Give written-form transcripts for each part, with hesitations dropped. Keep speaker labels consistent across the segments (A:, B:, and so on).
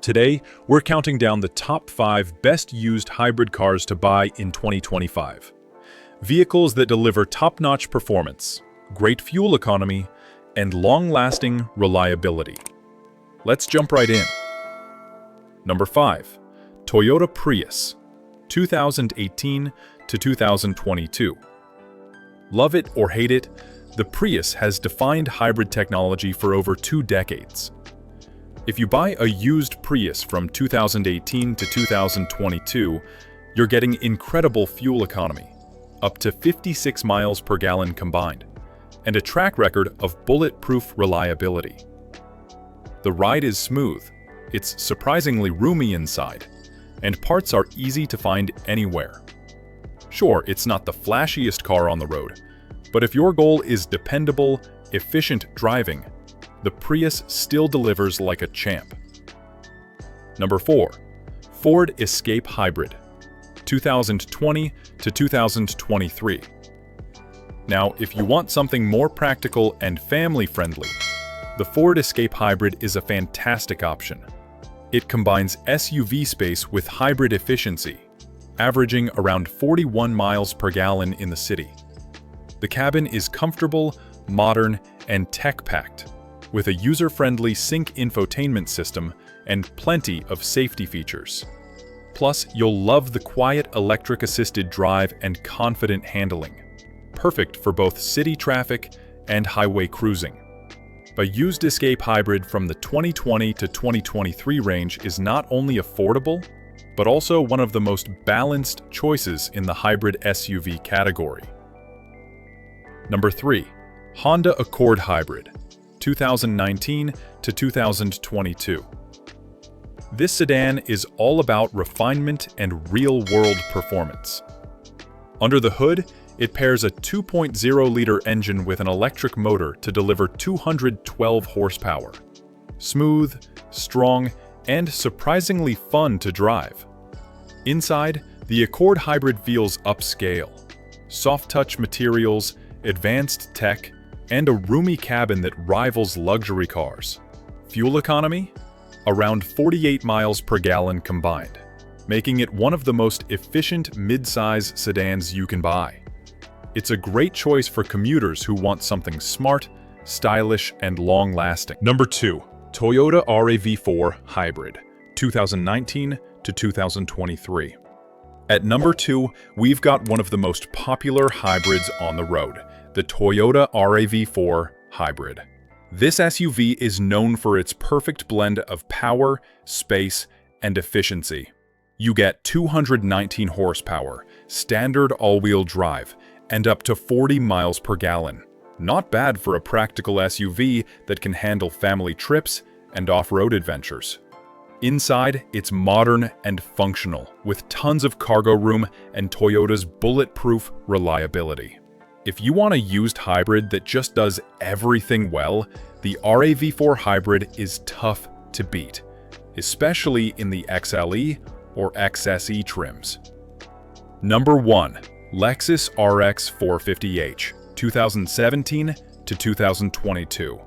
A: Today, we're counting down the top 5 best used hybrid cars to buy in 2025. Vehicles that deliver top-notch performance, great fuel economy, and long-lasting reliability. Let's jump right in. Number 5. Toyota Prius, 2018 to 2022. Love it or hate it, the Prius has defined hybrid technology for over 2 decades. If you buy a used Prius from 2018 to 2022, you're getting incredible fuel economy, up to 56 miles per gallon combined, and a track record of bulletproof reliability. The ride is smooth, it's surprisingly roomy inside, and parts are easy to find anywhere. Sure, it's not the flashiest car on the road, but if your goal is dependable, efficient driving, the Prius still delivers like a champ. Number 4. Ford Escape Hybrid, 2020 to 2023. Now, if you want something more practical and family-friendly, the Ford Escape Hybrid is a fantastic option. It combines SUV space with hybrid efficiency, averaging around 41 miles per gallon in the city. The cabin is comfortable, modern, and tech-packed, with a user-friendly sync infotainment system and plenty of safety features. Plus, you'll love the quiet electric-assisted drive and confident handling, perfect for both city traffic and highway cruising. A used Escape Hybrid from the 2020 to 2023 range is not only affordable, but also one of the most balanced choices in the hybrid SUV category. Number 3. Honda Accord Hybrid, 2019 to 2022. This sedan is all about refinement and real-world performance. Under the hood, it pairs a 2.0-liter engine with an electric motor to deliver 212 horsepower. Smooth, strong, and surprisingly fun to drive. Inside, the Accord Hybrid feels upscale. Soft-touch materials, advanced tech, and a roomy cabin that rivals luxury cars. Fuel economy? Around 48 miles per gallon combined, making it one of the most efficient mid-size sedans you can buy. It's a great choice for commuters who want something smart, stylish, and long-lasting. Number 2. Toyota RAV4 Hybrid, 2019 to 2023. At number 2, we've got one of the most popular hybrids on the road, the Toyota RAV4 Hybrid. This SUV is known for its perfect blend of power, space, and efficiency. You get 219 horsepower, standard all-wheel drive, and up to 40 miles per gallon. Not bad for a practical SUV that can handle family trips and off-road adventures. Inside, it's modern and functional, with tons of cargo room and Toyota's bulletproof reliability. If you want a used hybrid that just does everything well, the RAV4 Hybrid is tough to beat, especially in the XLE or XSE trims. Number 1. Lexus RX 450h, 2017 to 2022.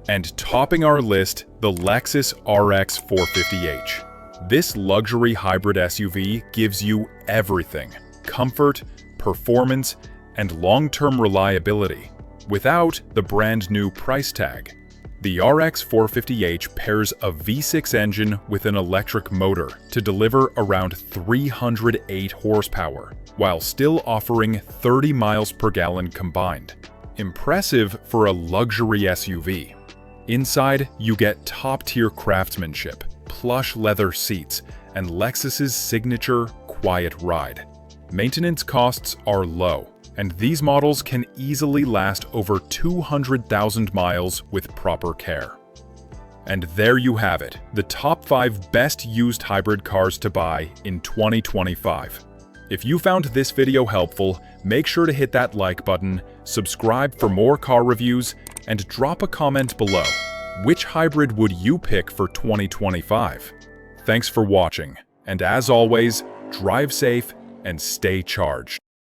A: And topping our list, the Lexus RX 450h. This luxury hybrid SUV gives you everything: comfort, performance, and long-term reliability, without the brand-new price tag. The RX 450h pairs a V6 engine with an electric motor to deliver around 308 horsepower, while still offering 30 miles per gallon combined. Impressive for a luxury SUV. Inside, you get top-tier craftsmanship, plush leather seats, and Lexus's signature quiet ride. Maintenance costs are low, and these models can easily last over 200,000 miles with proper care. And there you have it, the top 5 best used hybrid cars to buy in 2025. If you found this video helpful, make sure to hit that like button, subscribe for more car reviews, and drop a comment below. Which hybrid would you pick for 2025? Thanks for watching, and as always, drive safe and stay charged.